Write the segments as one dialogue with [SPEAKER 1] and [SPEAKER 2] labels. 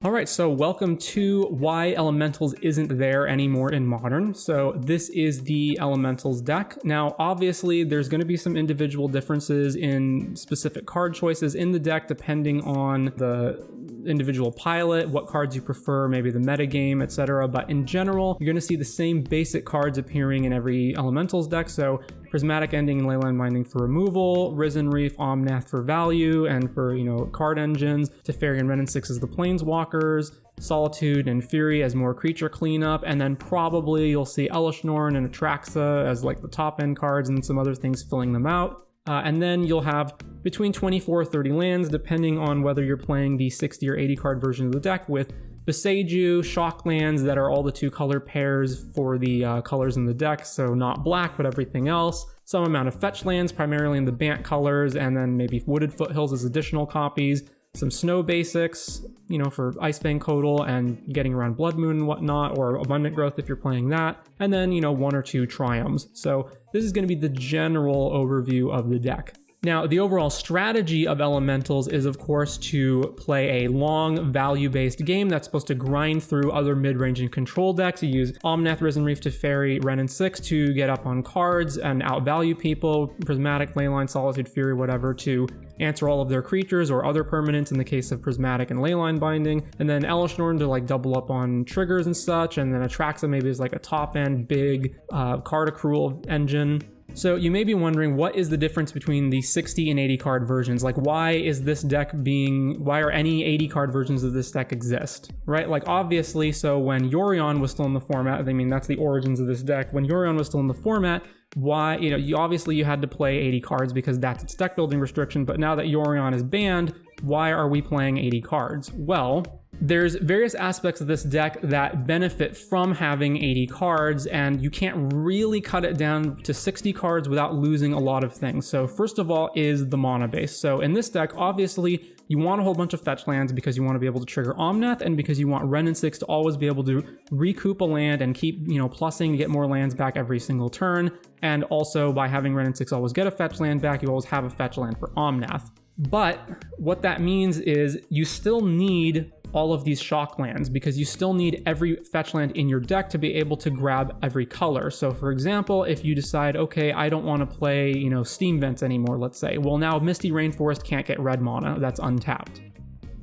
[SPEAKER 1] All right, so welcome to why Elementals isn't there anymore in Modern. So this is the Elementals deck. Now, obviously, there's going to be some individual differences in specific card choices in the deck, depending on the individual pilot, what cards you prefer, maybe the metagame, etc. But in general, you're going to see the same basic cards appearing in every Elementals deck. So Prismatic Ending and Leyline Binding for removal, Risen Reef, Omnath for value, and for, card engines, Teferi and Ren and 6 as the Planeswalkers, Solitude and Fury as more creature cleanup, and then probably you'll see Elesh Norn and Atraxa as like the top end cards and some other things filling them out. And then you'll have between 24 or 30 lands, depending on whether you're playing the 60 or 80 card version of the deck, with Boseiju, shock lands that are all the 2-color pairs for the colors in the deck, so not black, but everything else. Some amount of fetch lands, primarily in the Bant colors, and then maybe Wooded Foothills as additional copies. Some snow basics, for Ice-Fang Coatl and getting around Blood Moon and whatnot, or Abundant Growth if you're playing that. And then, 1 or 2 Triumphs. So this is going to be the general overview of the deck. Now, the overall strategy of Elementals is, of course, to play a long, value-based game that's supposed to grind through other mid-range and control decks. You use Omnath, Risen Reef, Teferi, Ren and 6 to get up on cards and outvalue people, Prismatic, Leyline, Solitude, Fury, whatever, to answer all of their creatures or other permanents in the case of Prismatic and Leyline Binding, and then Elesh Norn to double up on triggers and such, and then Atraxa maybe is a top-end, big card accrual engine. So you may be wondering, what is the difference between the 60 and 80 card versions? Why is this deck why are any 80 card versions of this deck exist, right? Obviously, so when Yorion was still in the format, that's the origins of this deck. When Yorion was still in the format, why, you had to play 80 cards because that's its deck building restriction. But now that Yorion is banned, why are we playing 80 cards? Well, there's various aspects of this deck that benefit from having 80 cards, and you can't really cut it down to 60 cards without losing a lot of things. So first of all is the mana base. So in this deck, obviously, you want a whole bunch of fetch lands because you want to be able to trigger Omnath, and because you want Ren and 6 to always be able to recoup a land and keep, plussing to get more lands back every single turn. And also by having Ren and 6 always get a fetch land back, you always have a fetch land for Omnath. But what that means is you still need all of these shock lands, because you still need every fetch land in your deck to be able to grab every color. So for example, if you decide, okay, I don't want to play, Steam Vents anymore, let's say, well, now Misty Rainforest can't get red mana, that's untapped.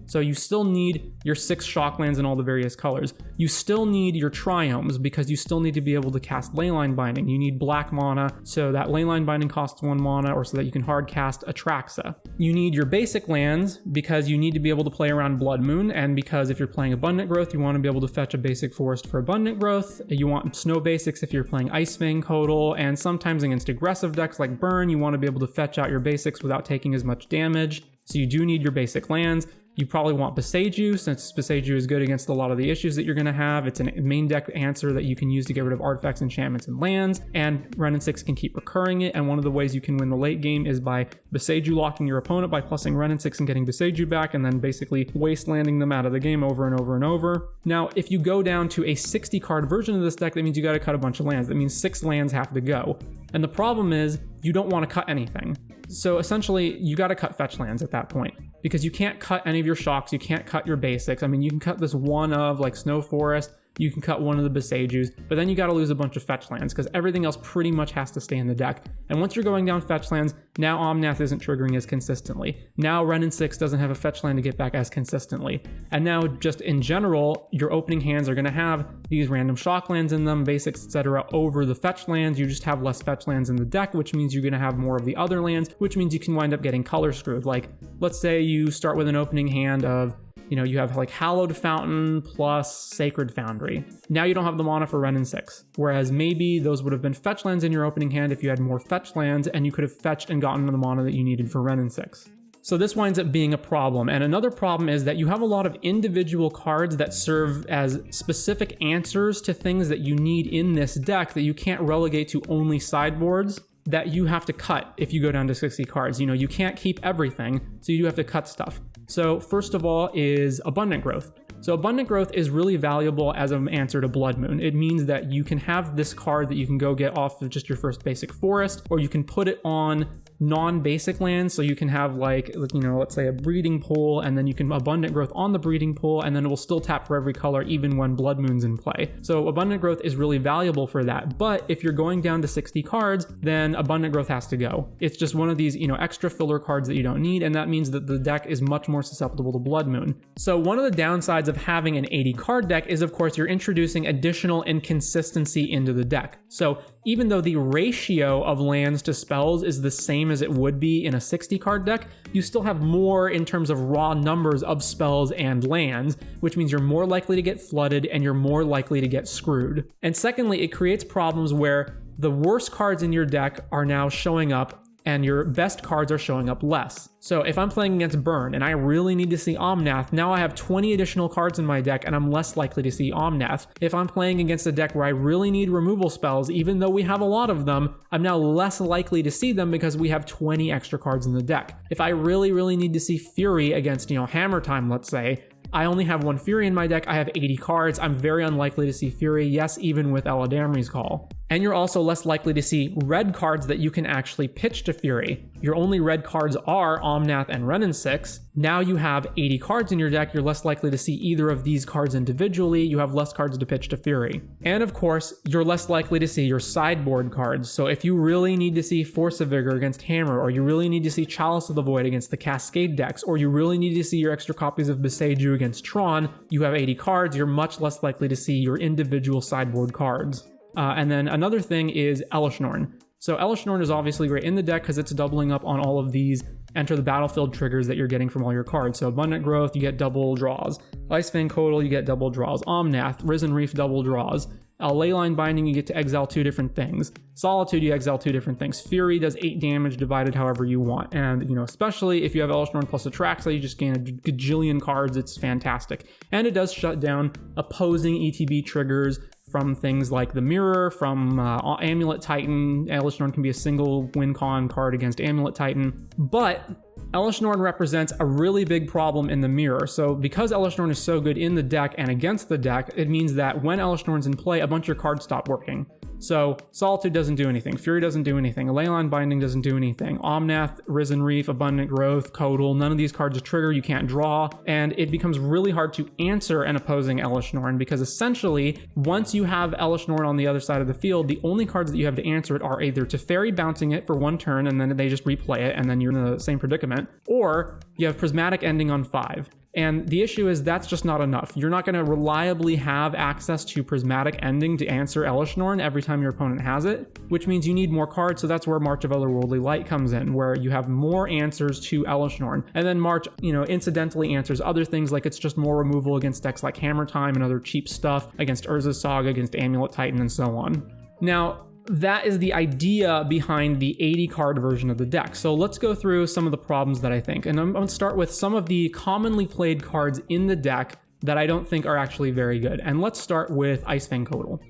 [SPEAKER 1] So you still need your 6 shock lands in all the various colors. You still need your Triumphs because you still need to be able to cast Leyline Binding. You need black mana, so that Leyline Binding costs 1 mana, or so that you can hard cast Atraxa. You need your basic lands because you need to be able to play around Blood Moon, and because if you're playing Abundant Growth, you want to be able to fetch a basic forest for Abundant Growth. You want snow basics if you're playing Ice-Fang Coatl, and sometimes against aggressive decks like Burn, you want to be able to fetch out your basics without taking as much damage. So you do need your basic lands. You probably want Boseiju, since Boseiju is good against a lot of the issues that you're going to have. It's a main deck answer that you can use to get rid of artifacts, enchantments, and lands, and Ren and 6 can keep recurring it, and one of the ways you can win the late game is by Boseiju locking your opponent by plussing Ren and 6 and getting Boseiju back, and then basically wastelanding them out of the game over and over and over. Now, if you go down to a 60 card version of this deck, that means you got to cut a bunch of lands. That means 6 lands have to go. And the problem is, you don't want to cut anything. So essentially, you got to cut fetch lands at that point, because you can't cut any of your shocks, you can't cut your basics. You can cut this one of Snow Forest, you can cut one of the Boseijus, but then you got to lose a bunch of fetch lands because everything else pretty much has to stay in the deck. And once you're going down fetch lands, now Omnath isn't triggering as consistently. Now Ren and 6 doesn't have a fetch land to get back as consistently. And now just in general, your opening hands are going to have these random shock lands in them, basics, etc. over the fetch lands. You just have less fetch lands in the deck, which means you're going to have more of the other lands, which means you can wind up getting color screwed. Let's say you start with an opening hand of you have Hallowed Fountain plus Sacred Foundry. Now you don't have the mana for Ren and 6. Whereas maybe those would have been fetch lands in your opening hand if you had more fetch lands, and you could have fetched and gotten the mana that you needed for Ren and 6. So this winds up being a problem. And another problem is that you have a lot of individual cards that serve as specific answers to things that you need in this deck that you can't relegate to only sideboards, that you have to cut if you go down to 60 cards. You can't keep everything, so you do have to cut stuff. So first of all is Abundant Growth. So Abundant Growth is really valuable as an answer to Blood Moon. It means that you can have this card that you can go get off of just your first basic forest, or you can put it on non-basic lands. So you can have like, you know, let's say a breeding pool, and then you can abundant growth on the breeding pool, and then it will still tap for every color even when Blood Moon's in play. So abundant growth is really valuable for that. But if you're going down to 60 cards, then abundant growth has to go. It's just one of these, you know, extra filler cards that you don't need, and that means that the deck is much more susceptible to Blood Moon. So one of the downsides of having an 80 card deck is, of course, you're introducing additional inconsistency into the deck. So even though the ratio of lands to spells is the same as it would be in a 60 card deck, you still have more in terms of raw numbers of spells and lands, which means you're more likely to get flooded and you're more likely to get screwed. And secondly, it creates problems where the worst cards in your deck are now showing up and your best cards are showing up less. So if I'm playing against Burn and I really need to see Omnath, now I have 20 additional cards in my deck and I'm less likely to see Omnath. If I'm playing against a deck where I really need removal spells, even though we have a lot of them, I'm now less likely to see them because we have 20 extra cards in the deck. If I really need to see Fury against, you know, Hammer Time, let's say, I only have one Fury in my deck, I have 80 cards, I'm very unlikely to see Fury, yes, even with Eladamri's Call. And you're also less likely to see red cards that you can actually pitch to Fury. Your only red cards are Omnath and Renin 6. Now you have 80 cards in your deck, you're less likely to see either of these cards individually, you have less cards to pitch to Fury. And of course, you're less likely to see your sideboard cards. So if you really need to see Force of Vigor against Hammer, or you really need to see Chalice of the Void against the Cascade decks, or you really need to see your extra copies of Beseiju against Tron, you have 80 cards, you're much less likely to see your individual sideboard cards. And then another thing is Elesh Norn. So Elesh Norn is obviously great in the deck because it's doubling up on all of these enter the battlefield triggers that you're getting from all your cards. So Abundant Growth, you get double draws. Ice-Fang Coatl, you get double draws. Omnath, Risen Reef, double draws. Leyline Binding, you get to exile 2 different things. Solitude, you exile 2 different things. Fury does 8 damage divided however you want. And, you know, especially if you have Elesh Norn plus Atraxa, you just gain a gajillion cards. It's fantastic. And it does shut down opposing ETB triggers from things like the Mirror, from Amulet Titan. Elesh Norn can be a single win con card against Amulet Titan. But Elesh Norn represents a really big problem in the Mirror. So because Elesh Norn is so good in the deck and against the deck, it means that when Elesh Norn's in play, a bunch of your cards stop working. So Solitude doesn't do anything, Fury doesn't do anything, Leyline Binding doesn't do anything, Omnath, Risen Reef, Abundant Growth, Coatl, none of these cards trigger, you can't draw, and it becomes really hard to answer an opposing Elesh Norn because essentially, once you have Elesh Norn on the other side of the field, the only cards that you have to answer it are either Teferi bouncing it for 1 turn and then they just replay it and then you're in the same predicament, or you have Prismatic Ending on 5. And the issue is that's just not enough. You're not going to reliably have access to Prismatic Ending to answer Elesh Norn every time your opponent has it, which means you need more cards, so that's where March of Otherworldly Light comes in, where you have more answers to Elesh Norn. And then March, you know, incidentally answers other things, like it's just more removal against decks like Hammer Time and other cheap stuff, against Urza's Saga, against Amulet Titan, and so on. Now, that is the idea behind the 80 card version of the deck. So let's go through some of the problems that I think. And I'm going to start with some of the commonly played cards in the deck that I don't think are actually very good. And let's start with Ice-Fang Coatl.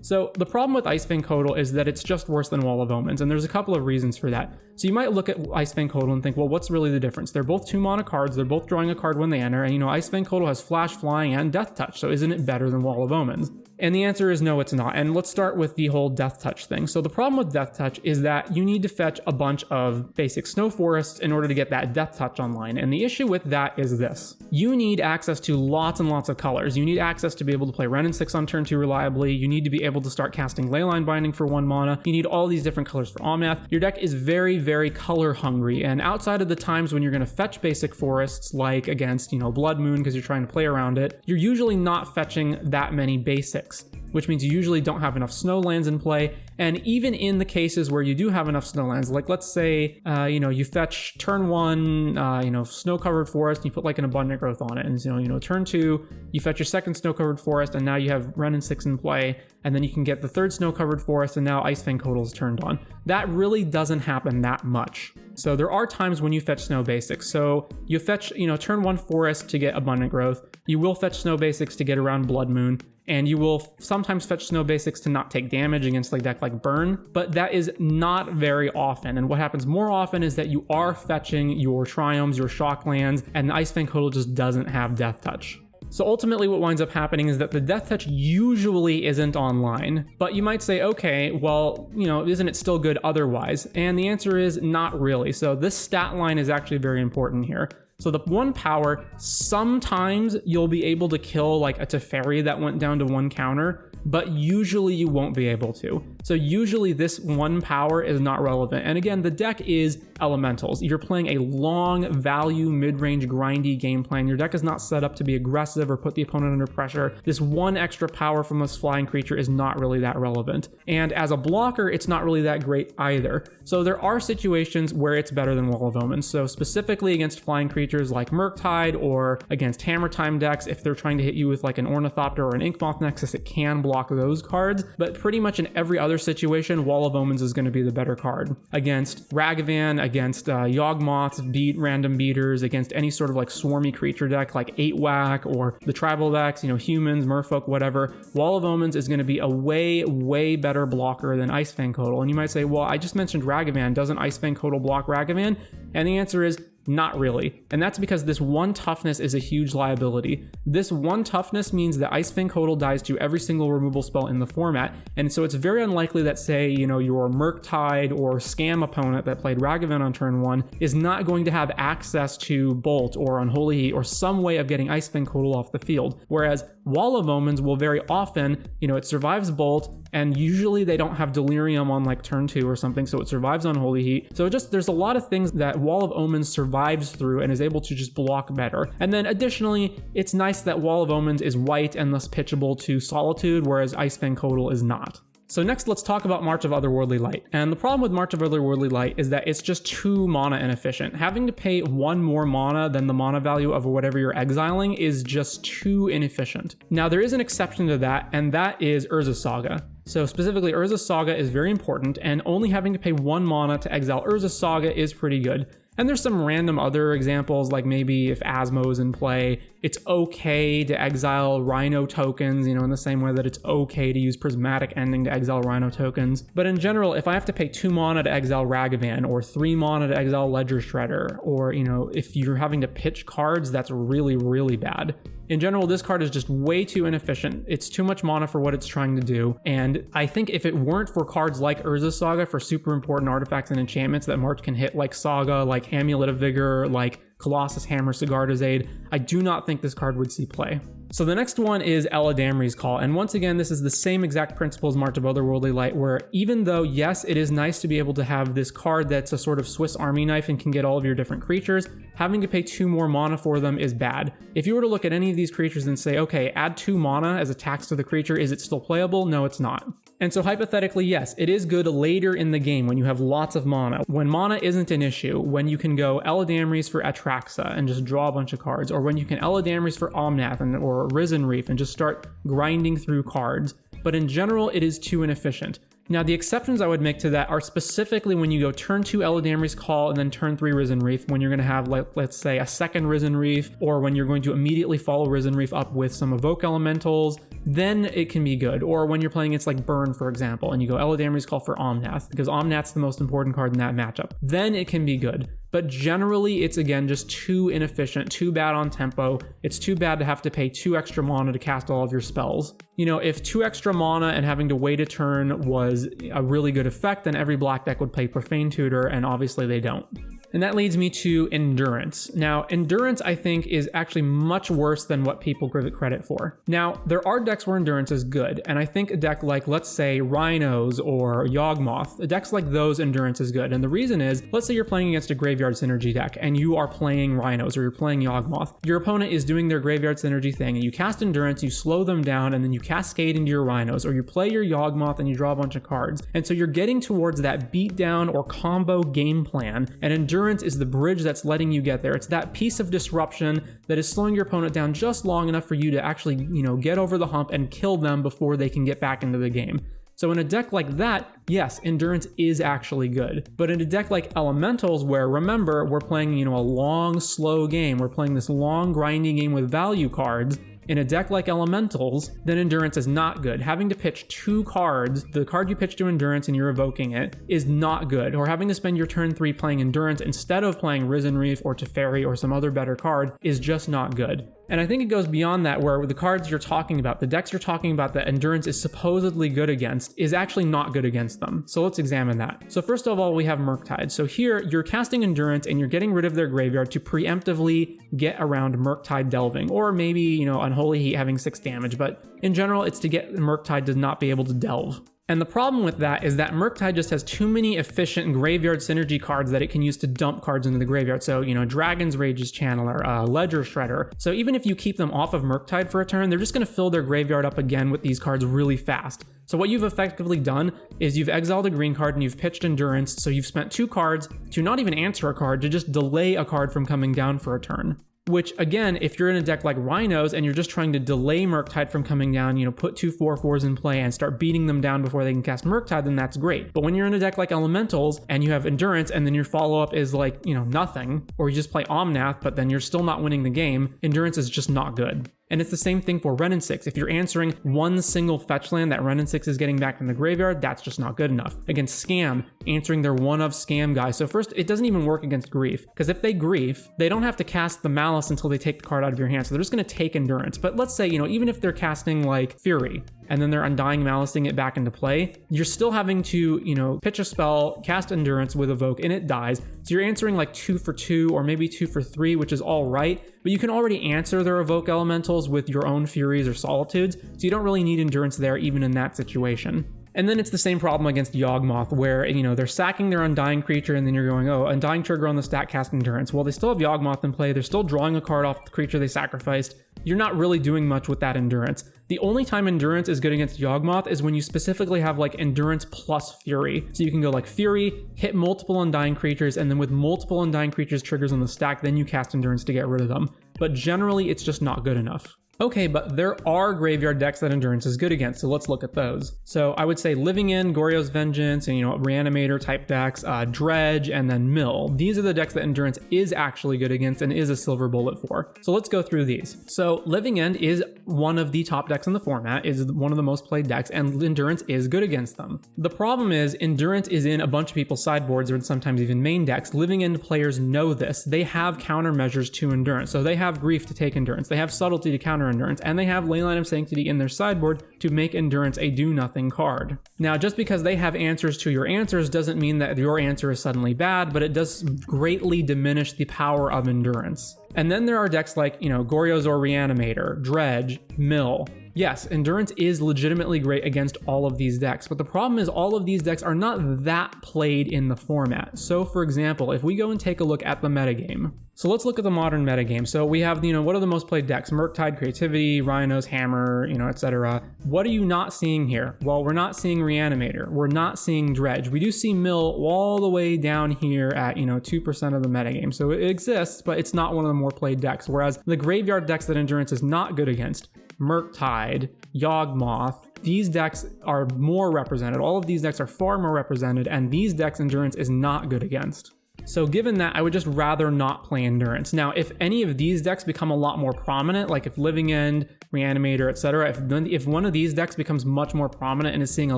[SPEAKER 1] So the problem with Ice-Fang Coatl is that it's just worse than Wall of Omens, and there's a couple of reasons for that. So you might look at Ice-Fang Coatl and think, well, what's really the difference? They're both 2 mana cards, they're both drawing a card when they enter, and you know, Ice-Fang Coatl has Flash, Flying, and Death Touch, so isn't it better than Wall of Omens? And the answer is no, it's not. And let's start with the whole Death Touch thing. So the problem with Death Touch is that you need to fetch a bunch of basic snow forests in order to get that Death Touch online. And the issue with that is this. You need access to lots and lots of colors. You need access to be able to play Renin 6 on turn 2 reliably. You need to be able to start casting Leyline Binding for 1 mana. You need all these different colors for Omnath. Your deck is very, very color hungry. And outside of the times when you're going to fetch basic forests, like against, you know, Blood Moon because you're trying to play around it, you're usually not fetching that many basics, which means you usually don't have enough snowlands in play. And even in the cases where you do have enough snowlands, like let's say, you fetch turn 1, snow-covered forest, and you put like an Abundant Growth on it. And turn 2, you fetch your second snow-covered forest, and now you have Renin 6 in play. And then you can get the third snow-covered forest, and now Ice-Fang Coatl is turned on. That really doesn't happen that much. So there are times when you fetch snow basics. So you fetch, turn 1 forest to get Abundant Growth. You will fetch snow basics to get around Blood Moon. And you will sometimes fetch snow basics to not take damage against like deck like Burn, but that is not very often. And what happens more often is that you are fetching your Triomes, your Shocklands, and the Ice-Fang Coatl just doesn't have Death Touch. So ultimately what winds up happening is that the Death Touch usually isn't online, but you might say, okay, well, isn't it still good otherwise? And the answer is not really. So this stat line is actually very important here. So the 1 power, sometimes you'll be able to kill like a Teferi that went down to 1 counter, but usually you won't be able to. So usually this 1 power is not relevant. And again, the deck is elementals. You're playing a long value, mid-range, grindy game plan. Your deck is not set up to be aggressive or put the opponent under pressure. This 1 extra power from this flying creature is not really that relevant. And as a blocker, it's not really that great either. So there are situations where it's better than Wall of Omens. So specifically against flying creatures like Murktide or against Hammer Time decks, if they're trying to hit you with like an Ornithopter or an Inkmoth Nexus, it can block those cards. But pretty much in every other situation, Wall of Omens is going to be the better card. Against Ragavan, against Yawgmoths, random beaters, against any sort of like swarmy creature deck like 8-Whack or the tribal decks, humans, merfolk, whatever, Wall of Omens is going to be a way better blocker than Ice-Fang Coatl. And you might say, well, I just mentioned Ragavan. Doesn't Ice-Fang Coatl block Ragavan? And the answer is not really. And that's because this 1 toughness is a huge liability. This 1 toughness means that Ice-Fang Coatl dies to every single removal spell in the format. And so it's very unlikely that, say, your Murktide or Scam opponent that played Ragavan on turn 1 is not going to have access to Bolt or Unholy Heat or some way of getting Ice-Fang Coatl off the field. Whereas Wall of Omens will very often, it survives Bolt, and usually they don't have Delirium on like turn 2 or something, so it survives Unholy Heat. So there's a lot of things that Wall of Omens survives through and is able to just block better. And then additionally, it's nice that Wall of Omens is white and thus pitchable to Solitude, whereas Ice-Fang Coatl is not. So next, let's talk about March of Otherworldly Light. And the problem with March of Otherworldly Light is that it's just 2 mana inefficient. Having to pay 1 more mana than the mana value of whatever you're exiling is just too inefficient. Now, there is an exception to that, and that is Urza Saga. So specifically, Urza Saga is very important, and only having to pay 1 mana to exile Urza Saga is pretty good. And there's some random other examples, like maybe if Asmo is in play, it's okay to exile Rhino tokens, in the same way that it's okay to use Prismatic Ending to exile Rhino tokens. But in general, if I have to pay 2 mana to exile Ragavan, or 3 mana to exile Ledger Shredder, or, if you're having to pitch cards, that's really bad. In general, this card is just way too inefficient. It's too much mana for what it's trying to do. And I think if it weren't for cards like Urza Saga for super important artifacts and enchantments that March can hit, like Saga, like Amulet of Vigor, like Colossus Hammer, Sigarda's Aid, I do not think this card would see play. So the next one is Eladamri's Call, and once again, this is the same exact principle as March of Otherworldly Light, where even though, yes, it is nice to be able to have this card that's a sort of Swiss Army knife and can get all of your different creatures, having to pay 2 more mana for them is bad. If you were to look at any of these creatures and say, okay, add 2 mana as a tax to the creature, is it still playable? No, it's not. And so hypothetically, yes, it is good later in the game when you have lots of mana. When mana isn't an issue, when you can go Eladamri's for Atraxa and just draw a bunch of cards, or when you can Eladamri's for Omnath or Risen Reef and just start grinding through cards. But in general, it is too inefficient. Now, the exceptions I would make to that are specifically when you go turn 2 Eladamri's Call and then turn 3 Risen Reef, when you're going to have, let's say, a second Risen Reef, or when you're going to immediately follow Risen Reef up with some Evoke Elementals, then it can be good. Or when you're playing against like Burn, for example, and you go Eladamri's Call for Omnath, because Omnath's the most important card in that matchup, then it can be good. But generally, it's again just too inefficient, too bad on tempo. It's too bad to have to pay 2 extra mana to cast all of your spells. If 2 extra mana and having to wait a turn was a really good effect, then every black deck would play Profane Tutor, and obviously they don't. And that leads me to Endurance. Now, Endurance, I think, is actually much worse than what people give it credit for. Now, there are decks where Endurance is good, and I think a deck like, let's say, Rhinos or Yawgmoth, decks like those, Endurance is good. And the reason is, let's say you're playing against a Graveyard Synergy deck, and you are playing Rhinos, or you're playing Yawgmoth. Your opponent is doing their Graveyard Synergy thing, and you cast Endurance, you slow them down, and then you cascade into your Rhinos, or you play your Yawgmoth and you draw a bunch of cards. And so you're getting towards that beatdown or combo game plan, and Endurance is the bridge that's letting you get there. It's that piece of disruption that is slowing your opponent down just long enough for you to actually, get over the hump and kill them before they can get back into the game. So in a deck like that, yes, Endurance is actually good. But in a deck like Elementals, where, remember, we're playing, a long, slow game, we're playing this long, grinding game with value cards, in a deck like Elementals, then Endurance is not good. Having to pitch 2 cards, the card you pitch to Endurance and you're evoking it, is not good. Or having to spend your turn 3 playing Endurance instead of playing Risen Reef or Teferi or some other better card is just not good. And I think it goes beyond that, where the cards you're talking about, the decks you're talking about that Endurance is supposedly good against, is actually not good against them. So let's examine that. So first of all, we have Murktide. So here, you're casting Endurance and you're getting rid of their graveyard to preemptively get around Murktide delving, or maybe, you know, Unholy Heat having 6 damage, but in general, it's to get Murktide to not be able to delve. And the problem with that is that Murktide just has too many efficient graveyard synergy cards that it can use to dump cards into the graveyard. So, you know, Dragon's Rage's Channeler, Ledger Shredder. So even if you keep them off of Murktide for a turn, they're just going to fill their graveyard up again with these cards really fast. So what you've effectively done is you've exiled a green card and you've pitched Endurance. So you've spent 2 cards to not even answer a card, to just delay a card from coming down for a turn. Which, again, if you're in a deck like Rhinos and you're just trying to delay Murktide from coming down, you know, put 2 4/4s in play and start beating them down before they can cast Murktide, then that's great. But when you're in a deck like Elementals and you have Endurance and then your follow-up is like, you know, nothing, or you just play Omnath, but then you're still not winning the game, Endurance is just not good. And it's the same thing for Wrenn and 6. If you're answering one single fetch land that Wrenn and 6 is getting back from the graveyard, that's just not good enough. Against Scam, answering their one of Scam guy. So first, it doesn't even work against Grief, because if they Grief, they don't have to cast the Malice until they take the card out of your hand. So they're just going to take Endurance. But let's say, you know, even if they're casting like Fury, and then they're Undying Malicing it back into play, you're still having to, you know, pitch a spell, cast Endurance with Evoke, and it dies. So you're answering like 2 for 2 or maybe 2 for 3, which is all right, but you can already answer their Evoke Elementals with your own Furies or Solitudes, so you don't really need Endurance there even in that situation. And then it's the same problem against Yawgmoth, where, you know, they're sacking their Undying creature and then you're going, oh, Undying trigger on the stack, cast Endurance. Well, they still have Yawgmoth in play, they're still drawing a card off the creature they sacrificed. You're not really doing much with that Endurance. The only time Endurance is good against Yawgmoth is when you specifically have like Endurance plus Fury. So you can go like Fury, hit multiple Undying creatures, and then with multiple Undying creatures triggers on the stack, then you cast Endurance to get rid of them. But generally, it's just not good enough. Okay, but there are graveyard decks that Endurance is good against, so let's look at those. So I would say Living End, Goryo's Vengeance, and, you know, Reanimator type decks, Dredge, and then Mill. These are the decks that Endurance is actually good against and is a silver bullet for. So let's go through these. So Living End is one of the top decks in the format, is one of the most played decks, and Endurance is good against them. The problem is Endurance is in a bunch of people's sideboards or sometimes even main decks. Living End players know this. They have countermeasures to Endurance. So they have Grief to take Endurance. They have Subtlety to counter Endurance, and they have Leyline of Sanctity in their sideboard to make Endurance a do-nothing card. Now, just because they have answers to your answers doesn't mean that your answer is suddenly bad, but it does greatly diminish the power of Endurance. And then there are decks like, you know, Goryo's or Reanimator, Dredge, Mill. Yes, Endurance is legitimately great against all of these decks, but the problem is all of these decks are not that played in the format. So for example, if we go and take a look at the metagame. So let's look at the modern metagame. So we have, you know, what are the most played decks? Murktide, Creativity, Rhinos, Hammer, you know, etc. What are you not seeing here? Well, we're not seeing Reanimator. We're not seeing Dredge. We do see Mill all the way down here at, you know, 2% of the metagame. So it exists, but it's not one of the more played decks. Whereas the graveyard decks that Endurance is not good against, Murktide, Yawgmoth, these decks are more represented. All of these decks are far more represented, and these decks Endurance is not good against. So given that, I would just rather not play Endurance. Now, if any of these decks become a lot more prominent, like if Living End, Reanimator, etc., if one of these decks becomes much more prominent and is seeing a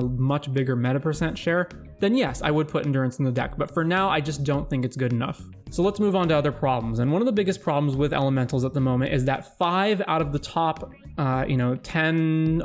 [SPEAKER 1] much bigger meta percent share, then yes, I would put Endurance in the deck. But for now, I just don't think it's good enough. So let's move on to other problems. And one of the biggest problems with Elementals at the moment is that 5 out of the top 10,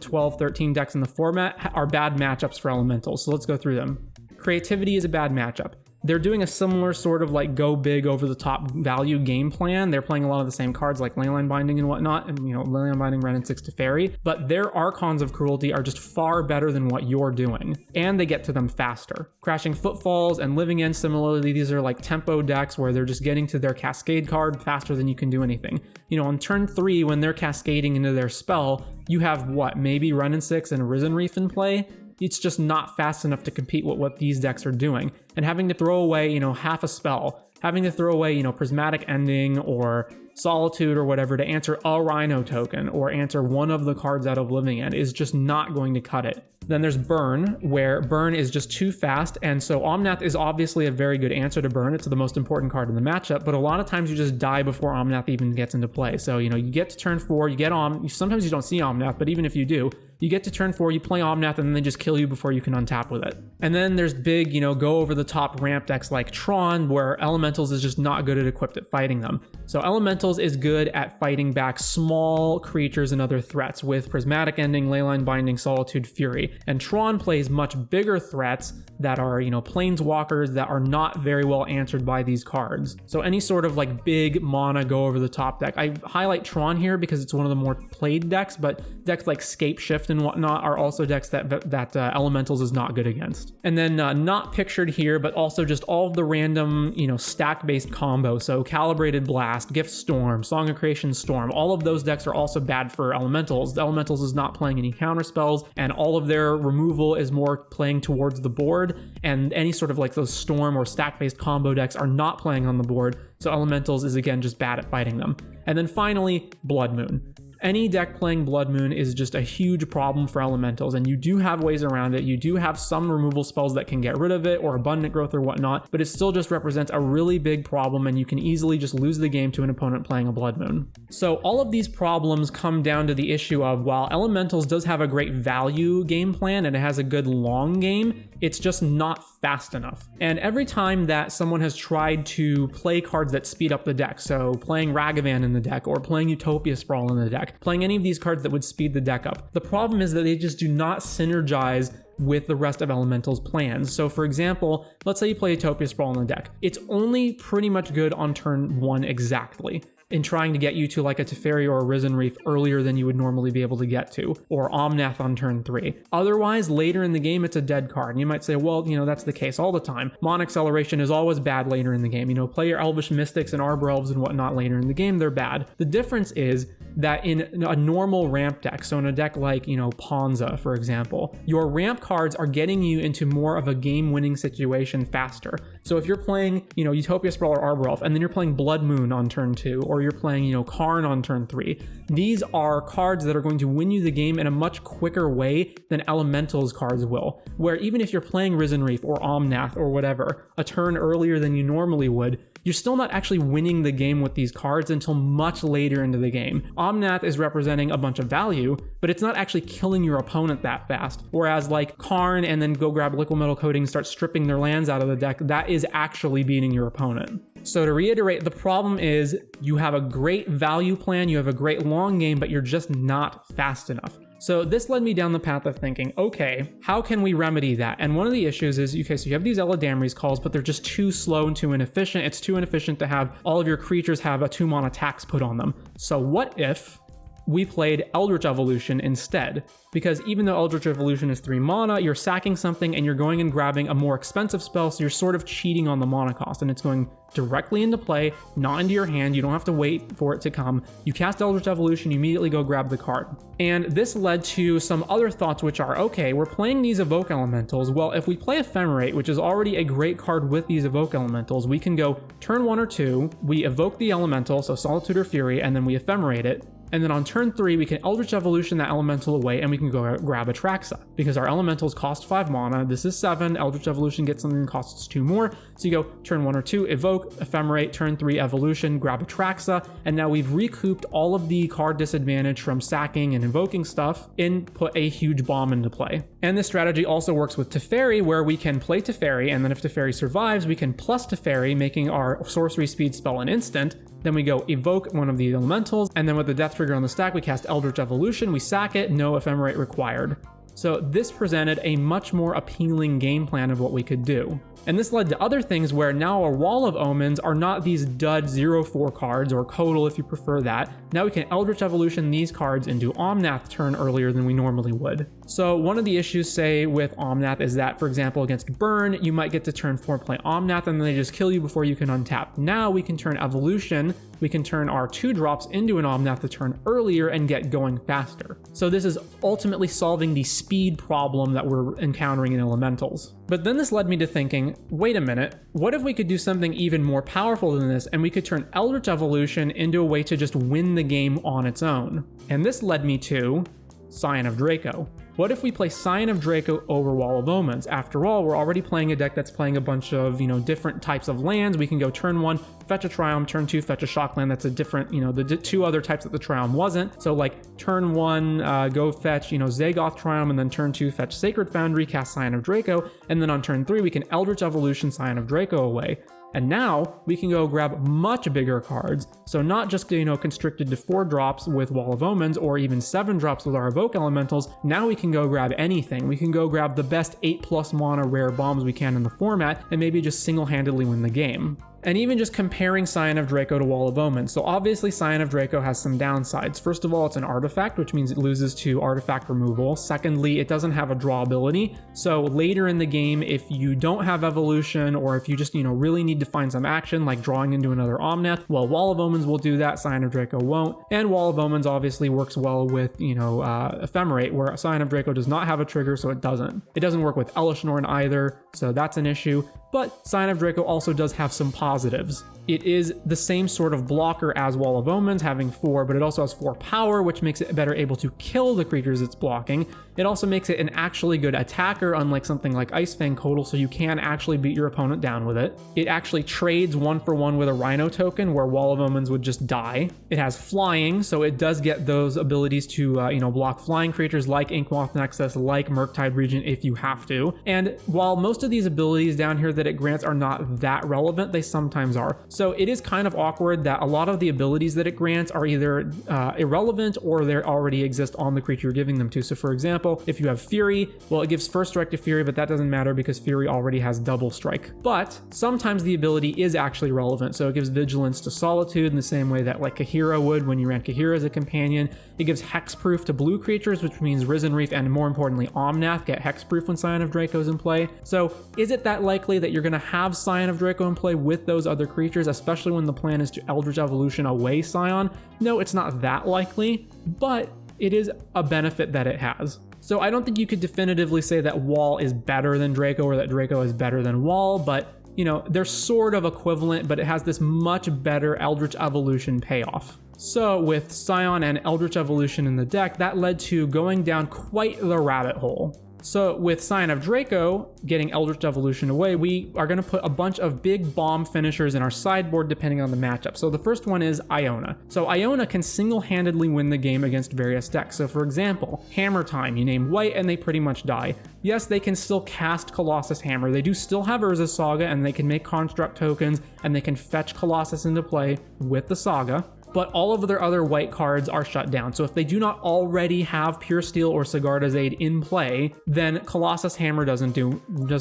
[SPEAKER 1] 12, 13 decks in the format are bad matchups for Elementals. So let's go through them. Creativity is a bad matchup. They're doing a similar sort of like go big over the top value game plan. They're playing a lot of the same cards like Leyline Binding and whatnot, and, you know, Leyline Binding, Wrenn and 6 to Fairy, but their Archons of Cruelty are just far better than what you're doing, and they get to them faster. Crashing Footfalls and Living End, similarly, these are like tempo decks where they're just getting to their Cascade card faster than you can do anything. You know, on turn 3, when they're cascading into their spell, you have what, maybe Wrenn and 6 and Risen Reef in play? It's just not fast enough to compete with what these decks are doing. And having to throw away, you know, half a spell, having to throw away, you know, Prismatic Ending or Solitude or whatever to answer a Rhino token or answer one of the cards out of Living End is just not going to cut it. Then there's Burn, where Burn is just too fast, and so Omnath is obviously a very good answer to Burn. It's the most important card in the matchup, but a lot of times you just die before Omnath even gets into play. So, you know, you get to turn 4, you get sometimes you don't see Omnath, but even if you do, you get to turn 4, you play Omnath, and then they just kill you before you can untap with it. And then there's big, you know, go over the top ramp decks like Tron, where Elementals is just not good at equipped at fighting them. So Elementals Elementals is good at fighting back small creatures and other threats with Prismatic Ending, Leyline Binding, Solitude, Fury. And Tron plays much bigger threats that are, planeswalkers that are not very well answered by these cards. So any sort of like big mana go over the top deck. I highlight Tron here because it's one of the more played decks, but decks like Scape Shift and whatnot are also decks that Elementals is not good against. And then not pictured here, but also just all of the random, stack-based combo. So Calibrated Blast, Gift Storm, Song of Creation Storm, all of those decks are also bad for Elementals. The Elementals is not playing any counter spells, and all of their removal is more playing towards the board, and any sort of like those Storm or stack-based combo decks are not playing on the board, so Elementals is again just bad at fighting them. And then finally, Blood Moon. Any deck playing Blood Moon is just a huge problem for Elementals, and you do have ways around it. You do have some removal spells that can get rid of it, or Abundant Growth or whatnot, but it still just represents a really big problem, and you can easily just lose the game to an opponent playing a Blood Moon. So all of these problems come down to the issue of, while Elementals does have a great value game plan and it has a good long game, it's just not fast enough. And every time that someone has tried to play cards that speed up the deck, so playing Ragavan in the deck, or playing Utopia Sprawl in the deck, playing any of these cards that would speed the deck up, the problem is that they just do not synergize with the rest of Elemental's plans. So for example, let's say you play Utopia Sprawl in the deck. It's only pretty much good on turn 1 exactly, in trying to get you to like a Teferi or a Risen Reef earlier than you would normally be able to get to, or Omnath on turn 3. Otherwise, later in the game, it's a dead card. And you might say, well, that's the case all the time. Mon Acceleration is always bad later in the game. Play your Elvish Mystics and Arbor Elves and whatnot later in the game, they're bad. The difference is that in a normal ramp deck, so in a deck like, Ponza, for example, your ramp cards are getting you into more of a game-winning situation faster. So if you're playing, Utopia Sprawl or Arbor Elf, and then you're playing Blood Moon on turn 2, or you're playing, Karn on turn 3, these are cards that are going to win you the game in a much quicker way than Elementals cards will. Where even if you're playing Risen Reef or Omnath or whatever, a turn earlier than you normally would, you're still not actually winning the game with these cards until much later into the game. Omnath is representing a bunch of value, but it's not actually killing your opponent that fast. Whereas like Karn and then go grab Liquid Metal Coating and start stripping their lands out of the deck, that is actually beating your opponent. So to reiterate, the problem is you have a great value plan, you have a great long game, but you're just not fast enough. So this led me down the path of thinking, okay, how can we remedy that? And one of the issues is, okay, so you have these Eladamri's calls, but they're just too slow and too inefficient. It's too inefficient to have all of your creatures have a 2-mana tax put on them. So what if we played Eldritch Evolution instead? Because even though Eldritch Evolution is 3 mana, you're sacking something and you're going and grabbing a more expensive spell, so you're sort of cheating on the mana cost, and it's going directly into play, not into your hand. You don't have to wait for it to come. You cast Eldritch Evolution, you immediately go grab the card. And this led to some other thoughts, which are, okay, we're playing these Evoke Elementals. Well, if we play Ephemerate, which is already a great card with these Evoke Elementals, we can go turn 1 or 2, we evoke the Elemental, so Solitude or Fury, and then we Ephemerate it. And then on turn 3, we can Eldritch Evolution that Elemental away, and we can go grab Atraxa. Because our Elementals cost 5 mana, this is 7, Eldritch Evolution gets something that costs 2 more. So you go turn 1 or 2, evoke, Ephemerate, turn 3, Evolution, grab Atraxa, and now we've recouped all of the card disadvantage from sacking and invoking stuff and put a huge bomb into play. And this strategy also works with Teferi, where we can play Teferi, and then if Teferi survives, we can plus Teferi, making our sorcery speed spell an instant. Then we go evoke one of the elementals, and then with the death trigger on the stack, we cast Eldritch Evolution, we sack it, no Ephemerate required. So this presented a much more appealing game plan of what we could do. And this led to other things where now our Wall of Omens are not these dud 0/4 cards, or Coatl if you prefer that. Now we can Eldritch Evolution these cards into Omnath turn earlier than we normally would. So one of the issues, say, with Omnath is that, for example, against Burn, you might get to turn 4 play Omnath and then they just kill you before you can untap. Now we can turn Evolution, we can turn our 2-drops into an Omnath to turn earlier and get going faster. So this is ultimately solving the speed problem that we're encountering in Elementals. But then this led me to thinking, wait a minute, what if we could do something even more powerful than this, and we could turn Eldritch Evolution into a way to just win the game on its own? And this led me to Scion of Draco. What if we play Scion of Draco over Wall of Omens? After all, we're already playing a deck that's playing a bunch of, different types of lands. We can go turn 1, fetch a Triumph, turn 2, fetch a Shockland. That's a different, the 2 other types that the Triumph wasn't. So like turn 1, go fetch, Zagoth Triumph, and then turn 2, fetch Sacred Foundry, cast Scion of Draco. And then on turn 3, we can Eldritch Evolution Scion of Draco away. And now we can go grab much bigger cards. So not just, constricted to 4 drops with Wall of Omens or even 7 drops with our Evoke Elementals. Now we can go grab anything. We can go grab the best 8+ mana rare bombs we can in the format and maybe just single-handedly win the game. And even just comparing Scion of Draco to Wall of Omens. So obviously Scion of Draco has some downsides. First of all, it's an artifact, which means it loses to artifact removal. Secondly, it doesn't have a draw ability. So later in the game, if you don't have evolution, or if you just, really need to find some action, like drawing into another Omnath, well, Wall of Omens will do that, Scion of Draco won't. And Wall of Omens obviously works well with, Ephemerate, where Scion of Draco does not have a trigger, so it doesn't. It doesn't work with Elesh Norn either, so that's an issue. But Scion of Draco also does have some positives. It is the same sort of blocker as Wall of Omens, having 4, but it also has 4 power, which makes it better able to kill the creatures it's blocking. It also makes it an actually good attacker, unlike something like Ice-Fang Coatl, so you can actually beat your opponent down with it. It actually trades 1-for-1 with a Rhino token, where Wall of Omens would just die. It has flying, so it does get those abilities to, block flying creatures like Inkmoth Nexus, like Murktide Regent if you have to. And while most of these abilities down here that it grants are not that relevant, they sometimes are. So it is kind of awkward that a lot of the abilities that it grants are either irrelevant or they already exist on the creature you're giving them to. So for example, if you have Fury, well, it gives first strike to Fury, but that doesn't matter because Fury already has double strike. But sometimes the ability is actually relevant. So it gives Vigilance to Solitude in the same way that like Kahira would when you ran Kahira as a companion. It gives Hexproof to blue creatures, which means Risen Reef and more importantly Omnath get Hexproof when Scion of Draco is in play. So is it that likely that you're going to have Scion of Draco in play with those other creatures, especially when the plan is to Eldritch Evolution away Scion? No, it's not that likely, but it is a benefit that it has. So I don't think you could definitively say that Wall is better than Draco or that Draco is better than Wall, but they're sort of equivalent, but it has this much better Eldritch Evolution payoff. So with Scion and Eldritch Evolution in the deck, that led to going down quite the rabbit hole. So with Scion of Draco getting Eldritch Evolution away, we are going to put a bunch of big bomb finishers in our sideboard depending on the matchup. So the first one is Iona. So Iona can single-handedly win the game against various decks. So for example, Hammer Time, you name white and they pretty much die. Yes, they can still cast Colossus Hammer. They do still have Urza's Saga and they can make construct tokens and they can fetch Colossus into play with the Saga. But all of their other white cards are shut down. So if they do not already have Pure Steel or Sigarda's Aid in play, then Colossus Hammer doesn't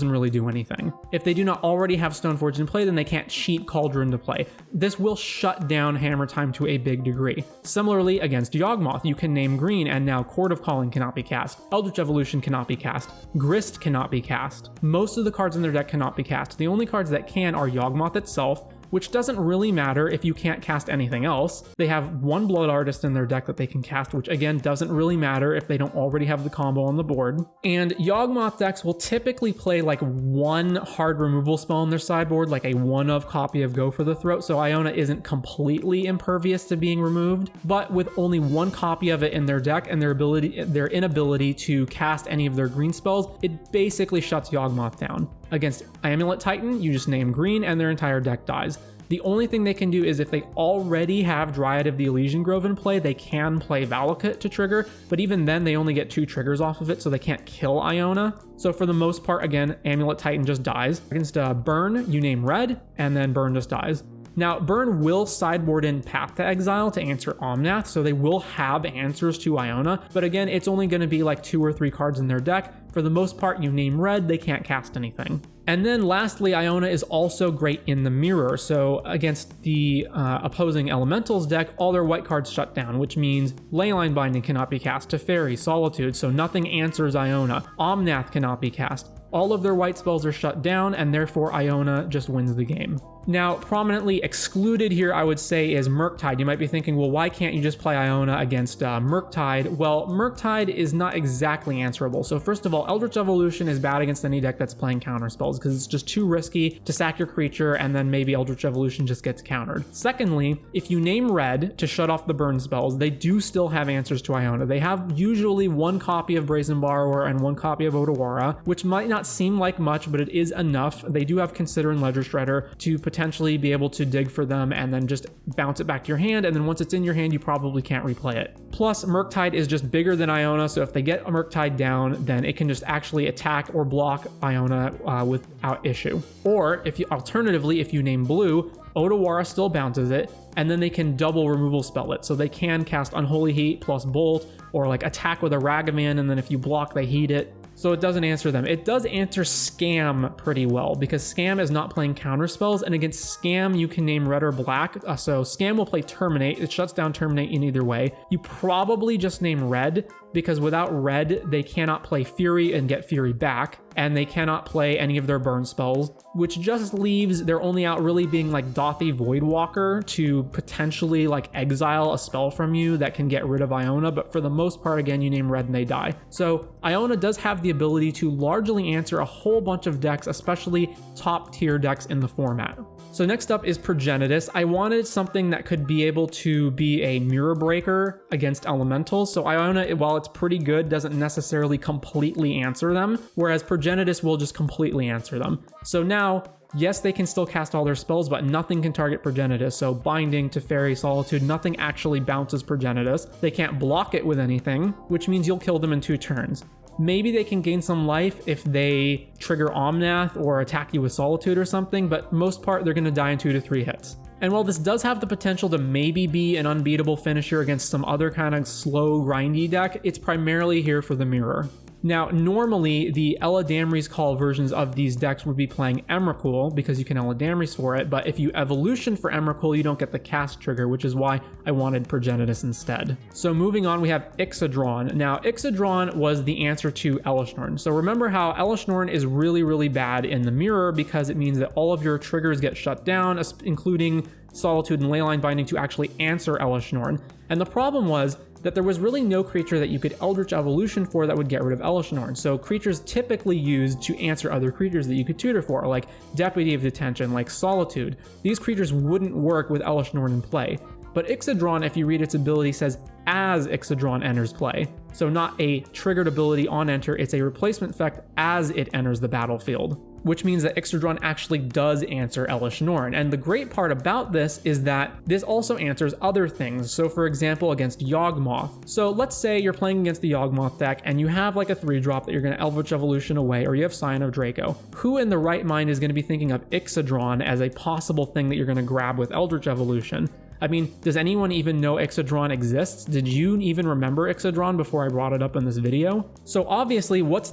[SPEAKER 1] really do anything. If they do not already have Stoneforge in play, then they can't cheat Cauldron to play. This will shut down Hammer Time to a big degree. Similarly, against Yawgmoth, you can name green and now Chord of Calling cannot be cast. Eldritch Evolution cannot be cast. Grist cannot be cast. Most of the cards in their deck cannot be cast. The only cards that can are Yawgmoth itself, which doesn't really matter if you can't cast anything else. They have 1 Blood Artist in their deck that they can cast, which again doesn't really matter if they don't already have the combo on the board. And Yawgmoth decks will typically play like 1 hard removal spell in their sideboard, like a 1-of copy of Go for the Throat, so Iona isn't completely impervious to being removed, but with only 1 copy of it in their deck and their inability to cast any of their green spells, it basically shuts Yawgmoth down. Against Amulet Titan, you just name green and their entire deck dies. The only thing they can do is if they already have Dryad of the Elysian Grove in play, they can play Valakut to trigger, but even then they only get 2 triggers off of it, so they can't kill Iona. So for the most part, again, Amulet Titan just dies. Against Burn, you name red, and then Burn just dies. Now, Burn will sideboard in Path to Exile to answer Omnath, so they will have answers to Iona, but again, it's only going to be like 2 or 3 cards in their deck. For the most part, you name red, they can't cast anything. And then lastly, Iona is also great in the mirror. So against the opposing Elementals deck, all their white cards shut down, which means Leyline Binding cannot be cast, Teferi, Solitude, so nothing answers Iona. Omnath cannot be cast. All of their white spells are shut down, and therefore Iona just wins the game. Now, prominently excluded here, I would say, is Murktide. You might be thinking, well, why can't you just play Iona against Murktide? Well, Murktide is not exactly answerable. So first of all, Eldritch Evolution is bad against any deck that's playing counter spells because it's just too risky to sack your creature and then maybe Eldritch Evolution just gets countered. Secondly, if you name red to shut off the burn spells, they do still have answers to Iona. They have usually 1 copy of Brazen Borrower and 1 copy of Otawara, which might not seem like much, but it is enough. They do have Consider and Ledger Shredder to potentially potentially be able to dig for them and then just bounce it back to your hand, and then once it's in your hand, you probably can't replay it. Plus, Murktide is just bigger than Iona, so if they get Murktide down, then it can just actually attack or block Iona without issue. Or, alternatively, if you name blue, Otawara still bounces it, and then they can double removal spell it. So they can cast Unholy Heat plus Bolt, or like attack with a Ragavan, and then if you block, they heat it. So it doesn't answer them. It does answer Scam pretty well, because Scam is not playing counter spells, and against Scam you can name red or black. So Scam will play Terminate. It shuts down Terminate in either way. You probably just name red, because without red they cannot play Fury and get Fury back, and they cannot play any of their burn spells, which just leaves their only out really being like Dothy Voidwalker to potentially like exile a spell from you that can get rid of Iona, but for the most part, again, you name red and they die. So Iona does have the ability to largely answer a whole bunch of decks, especially top tier decks in the format. So next up is Progenitus. I wanted something that could be able to be a mirror breaker against elementals. So Iona, while it's pretty good, doesn't necessarily completely answer them, whereas Progenitus will just completely answer them. So now, yes, they can still cast all their spells, but nothing can target Progenitus. So Binding, Teferi, Solitude, nothing actually bounces Progenitus. They can't block it with anything, which means you'll kill them in 2 turns. Maybe they can gain some life if they trigger Omnath or attack you with Solitude or something, but most part they're going to die in 2 to 3 hits. And while this does have the potential to maybe be an unbeatable finisher against some other kind of slow, grindy deck, it's primarily here for the mirror. Now, normally, the Eladamri's Call versions of these decks would be playing Emrakul, because you can Eladamri's for it, but if you evolution for Emrakul, you don't get the cast trigger, which is why I wanted Progenitus instead. So moving on, we have Ixidron. Now, Ixidron was the answer to Elesh Norn. So remember how Elesh Norn is really, really bad in the mirror, because it means that all of your triggers get shut down, including Solitude and Leyline Binding, to actually answer Elesh Norn. And the problem was that there was really no creature that you could Eldritch Evolution for that would get rid of Elesh Norn. So creatures typically used to answer other creatures that you could tutor for, like Deputy of Detention, like Solitude. These creatures wouldn't work with Elesh Norn in play. But Ixidron, if you read its ability, says as Ixidron enters play. So not a triggered ability on enter, it's a replacement effect as it enters the battlefield, which means that Ixidron actually does answer Elesh Norn. And the great part about this is that this also answers other things. So for example, against Yawgmoth. So let's say you're playing against the Yawgmoth deck and you have like a 3-drop that you're going to Eldritch Evolution away, or you have Scion of Draco. Who in the right mind is going to be thinking of Ixidron as a possible thing that you're going to grab with Eldritch Evolution? I mean, does anyone even know Ixidron exists? Did you even remember Ixidron before I brought it up in this video? So obviously, what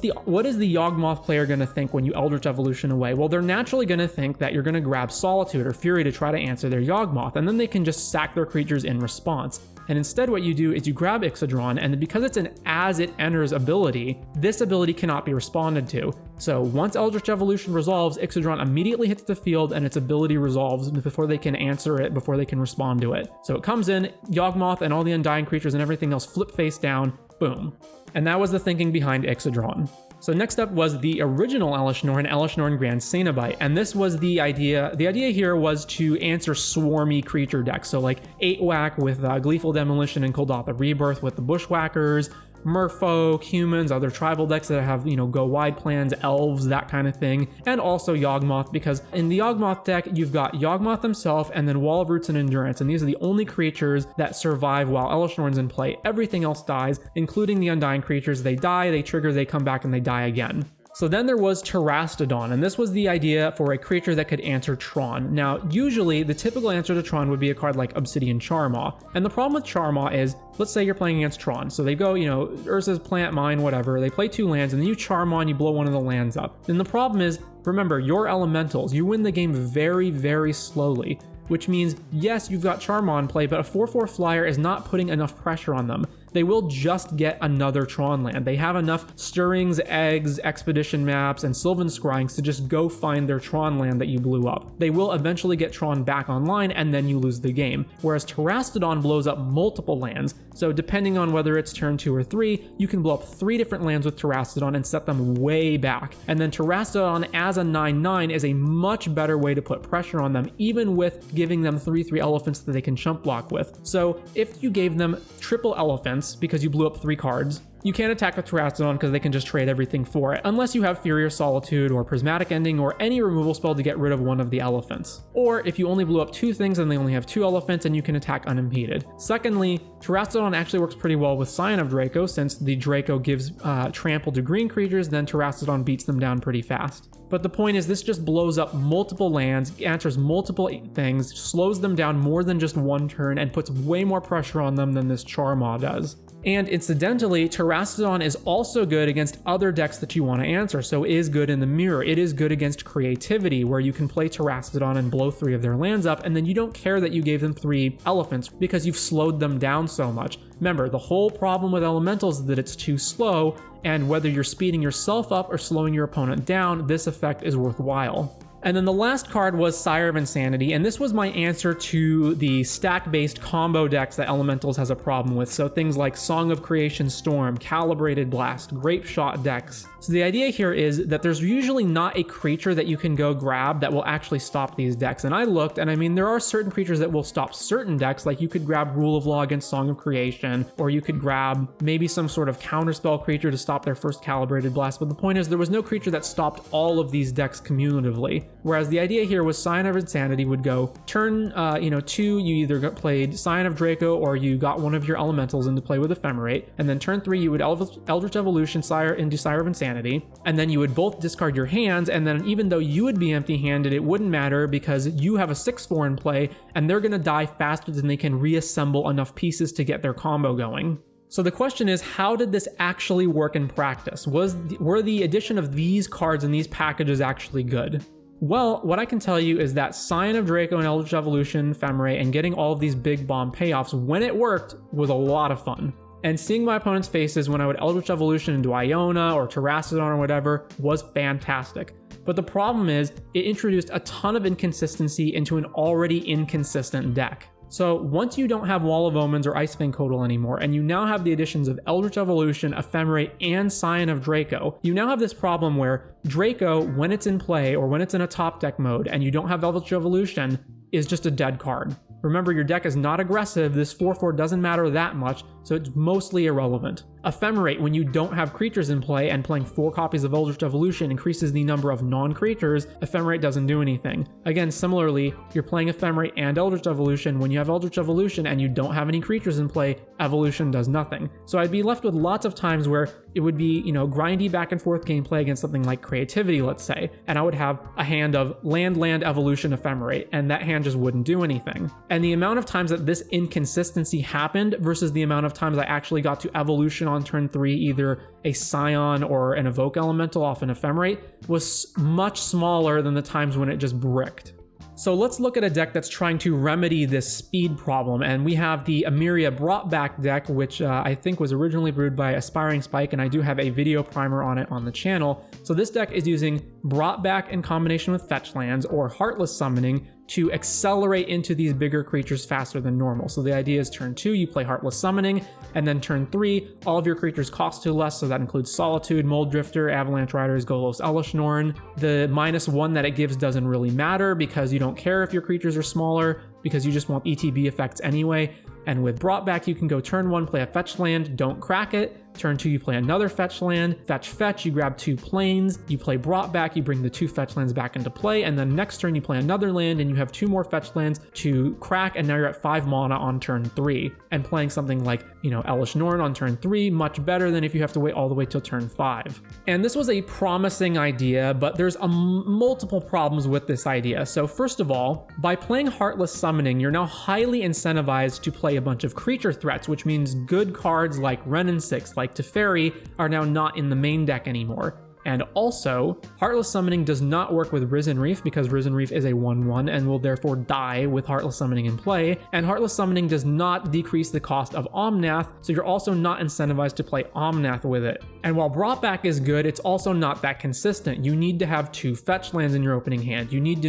[SPEAKER 1] is the Yawgmoth player going to think when you Eldritch Evolution away? Well, they're naturally going to think that you're going to grab Solitude or Fury to try to answer their Yawgmoth, and then they can just sack their creatures in response. And instead what you do is you grab Ixidron, and because it's an as it enters ability, this ability cannot be responded to. So once Eldritch Evolution resolves, Ixidron immediately hits the field and its ability resolves before they can answer it, before they can respond to it. So it comes in, Yawgmoth and all the Undying creatures and everything else flip face down, boom. And that was the thinking behind Ixidron. So next up was the original Elesh Norn Grand Cenobite, and this was the idea. The idea here was to answer swarmy creature decks, so like 8-whack with Gleeful Demolition and Kuldotha Rebirth with the Bushwhackers, merfolk, humans, other tribal decks that have, go wide plans, elves, that kind of thing, and also Yawgmoth, because in the Yawgmoth deck, you've got Yawgmoth himself and then Wall of Roots and Endurance, and these are the only creatures that survive while Elesh Norn's in play. Everything else dies, including the Undying creatures. They die, they trigger, they come back, and they die again. So then there was Terastodon, and this was the idea for a creature that could answer Tron. Now, usually, the typical answer to Tron would be a card like Obsidian Charmaw. And the problem with Charmaw is, let's say you're playing against Tron. So they go, Urza's Plant, Mine, whatever. They play 2 lands, and then you Charmaw and you blow one of the lands up. And the problem is, remember, you're elementals. You win the game very, very slowly, which means, yes, you've got Charmaw in play, but a 4/4 flyer is not putting enough pressure on them. They will just get another Tron land. They have enough Stirrings, Eggs, Expedition Maps, and Sylvan Scryings to just go find their Tron land that you blew up. They will eventually get Tron back online, and then you lose the game. Whereas Terastodon blows up multiple lands, so depending on whether it's turn 2 or 3, you can blow up 3 different lands with Terastodon and set them way back. And then Terastodon as a 9/9 is a much better way to put pressure on them, even with giving them 3/3 elephants that they can chump block with. So if you gave them triple elephants, because you blew up 3 cards, You can't attack with Terastodon because they can just trade everything for it, unless you have Fury or Solitude or Prismatic Ending or any removal spell to get rid of one of the elephants. Or if you only blew up 2 things and they only have 2 elephants, and you can attack unimpeded. Secondly, Terastodon actually works pretty well with Scion of Draco, since the Draco gives trample to green creatures, then Terastodon beats them down pretty fast. But the point is, this just blows up multiple lands, answers multiple things, slows them down more than just one turn, and puts way more pressure on them than this Charmaw does. And incidentally, Terastodon is also good against other decks that you want to answer, so it is good in the mirror. It is good against creativity, where you can play Terastodon and blow 3 of their lands up, and then you don't care that you gave them 3 elephants because you've slowed them down so much. Remember, the whole problem with elementals is that it's too slow, and whether you're speeding yourself up or slowing your opponent down, this effect is worthwhile. And then the last card was Sire of Insanity, and this was my answer to the stack-based combo decks that Elementals has a problem with, so things like Song of Creation Storm, Calibrated Blast, Grape Shot decks. So the idea here is that there's usually not a creature that you can go grab that will actually stop these decks, and I looked, and I mean, there are certain creatures that will stop certain decks, like you could grab Rule of Law against Song of Creation, or you could grab maybe some sort of counterspell creature to stop their first Calibrated Blast, but the point is there was no creature that stopped all of these decks cumulatively. Whereas the idea here was Scion of Insanity would go turn 2, you either played Scion of Draco or you got one of your elementals into play with Ephemerate, and then turn 3 you would Eldritch Evolution into Sire of Insanity, and then you would both discard your hands, and then even though you would be empty-handed, it wouldn't matter because you have a 6/4 in play, and they're gonna die faster than they can reassemble enough pieces to get their combo going. So the question is, how did this actually work in practice? Were the addition of these cards and these packages actually good? Well, what I can tell you is that Scion of Draco and Eldritch Evolution, Ephemerate, and getting all of these big bomb payoffs, when it worked, was a lot of fun. And seeing my opponent's faces when I would Eldritch Evolution into Iona or Terastodon or whatever was fantastic. But the problem is, it introduced a ton of inconsistency into an already inconsistent deck. So once you don't have Wall of Omens or Ice-Fang Coatl anymore, and you now have the additions of Eldritch Evolution, Ephemerate, and Scion of Draco, you now have this problem where Draco, when it's in play or when it's in a top deck mode and you don't have Eldritch Evolution, is just a dead card. Remember, your deck is not aggressive, this 4/4 doesn't matter that much, so it's mostly irrelevant. Ephemerate, when you don't have creatures in play and playing 4 copies of Eldritch Evolution increases the number of non-creatures, Ephemerate doesn't do anything. Again, similarly, you're playing Ephemerate and Eldritch Evolution. When you have Eldritch Evolution and you don't have any creatures in play, Evolution does nothing. So I'd be left with lots of times where it would be, grindy back and forth gameplay against something like Creativity, let's say, and I would have a hand of land, Evolution, Ephemerate, and that hand just wouldn't do anything. And the amount of times that this inconsistency happened versus the amount of times I actually got to Evolution on turn 3, either a Scion or an Evoke Elemental off an Ephemerate, was much smaller than the times when it just bricked. So let's look at a deck that's trying to remedy this speed problem, and we have the Emeria Brought Back deck, which I think was originally brewed by Aspiring Spike, and I do have a video primer on it on the channel. So this deck is using Brought Back in combination with Fetch Lands or Heartless Summoning to accelerate into these bigger creatures faster than normal. So the idea is turn 2, you play Heartless Summoning, and then turn 3, all of your creatures cost 2 less, so that includes Solitude, Mold Drifter, Avalanche Riders, Golos, Elesh Norn. The -1 that it gives doesn't really matter because you don't care if your creatures are smaller, because you just want ETB effects anyway. And with Brought Back, you can go turn 1, play a fetch land, don't crack it. Turn 2, you play another fetch land, fetch, you grab 2 planes, you play Brought Back, you bring the 2 fetch lands back into play, and then next turn you play another land and you have 2 more fetch lands to crack, and now you're at 5 mana on turn 3. And playing something like, Elesh Norn on turn 3, much better than if you have to wait all the way till turn 5. And this was a promising idea, but there's multiple problems with this idea. So first of all, by playing Heartless Summoning, you're now highly incentivized to play a bunch of creature threats, which means good cards like Renin 6, like Teferi, are now not in the main deck anymore. And also, Heartless Summoning does not work with Risen Reef because Risen Reef is a 1/1 and will therefore die with Heartless Summoning in play, and Heartless Summoning does not decrease the cost of Omnath, so you're also not incentivized to play Omnath with it. And while Brought Back is good, it's also not that consistent. You need to have 2 fetch lands in your opening hand. You need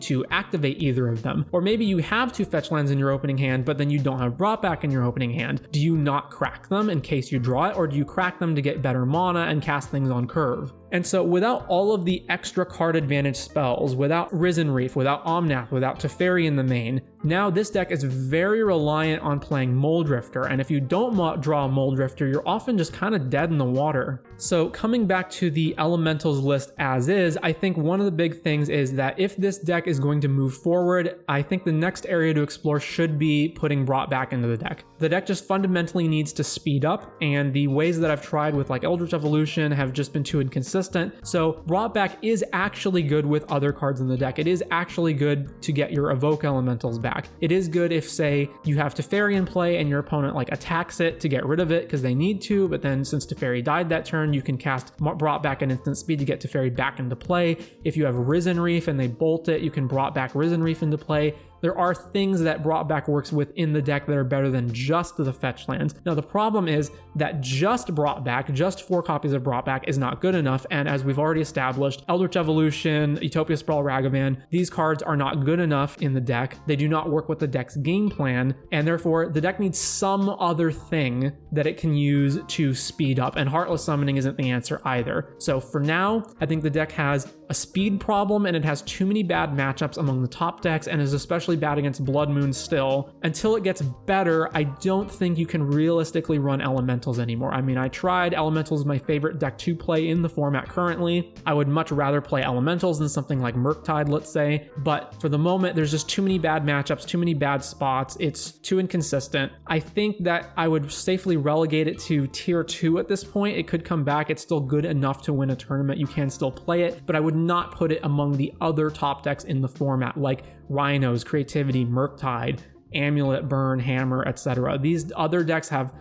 [SPEAKER 1] to activate either of them. Or maybe you have 2 fetch lands in your opening hand, but then you don't have Brought Back in your opening hand. Do you not crack them in case you draw it, or do you crack them to get better mana and cast things on curve? And so without all of the extra card advantage spells, without Risen Reef, without Omnath, without Teferi in the main, Now this deck is very reliant on playing Moldrifter, and if you don't draw Moldrifter, you're often just kind of dead in the water. So coming back to the elementals list as is, I think one of the big things is that if this deck is going to move forward, I think the next area to explore should be putting Brought Back into the deck. The deck just fundamentally needs to speed up, and the ways that I've tried with like Eldritch Evolution have just been too inconsistent. So Brought Back is actually good with other cards in the deck. It is actually good to get your Evoke elementals back. It is good if, say, you have Teferi in play and your opponent like attacks it to get rid of it because they need to, but then since Teferi died that turn, you can cast Brought Back at instant speed to get Teferi back into play. If you have Risen Reef and they bolt it, you can Brought Back Risen Reef into play. There are things that Brought Back works with in the deck that are better than just the fetch lands. Now the problem is that just Brought Back, just 4 copies of Brought Back is not good enough, and as we've already established, Eldritch Evolution, Utopia Sprawl, Ragavan, these cards are not good enough in the deck. They do not work with the deck's game plan, and therefore the deck needs some other thing that it can use to speed up, and Heartless Summoning isn't the answer either. So for now, I think the deck has a speed problem, and it has too many bad matchups among the top decks, and is especially bad against Blood Moon still. Until it gets better, I don't think you can realistically run Elementals anymore. I mean, I tried. Elementals is my favorite deck to play in the format currently. I would much rather play Elementals than something like Murktide, let's say, but for the moment, there's just too many bad matchups, too many bad spots. It's too inconsistent. I think that I would safely relegate it to tier 2 at this point. It could come back. It's still good enough to win a tournament. You can still play it, but I would not put it among the other top decks in the format, like Rhinos, Creativity, Murktide, Amulet, Burn, Hammer, etc. These other decks have,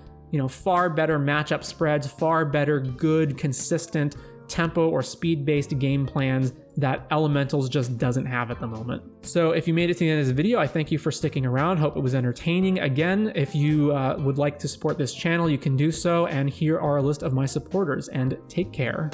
[SPEAKER 1] far better matchup spreads, far better, good, consistent tempo or speed-based game plans that Elementals just doesn't have at the moment. So if you made it to the end of this video, I thank you for sticking around. Hope it was entertaining. Again, if you would like to support this channel, you can do so. And here are a list of my supporters, and take care.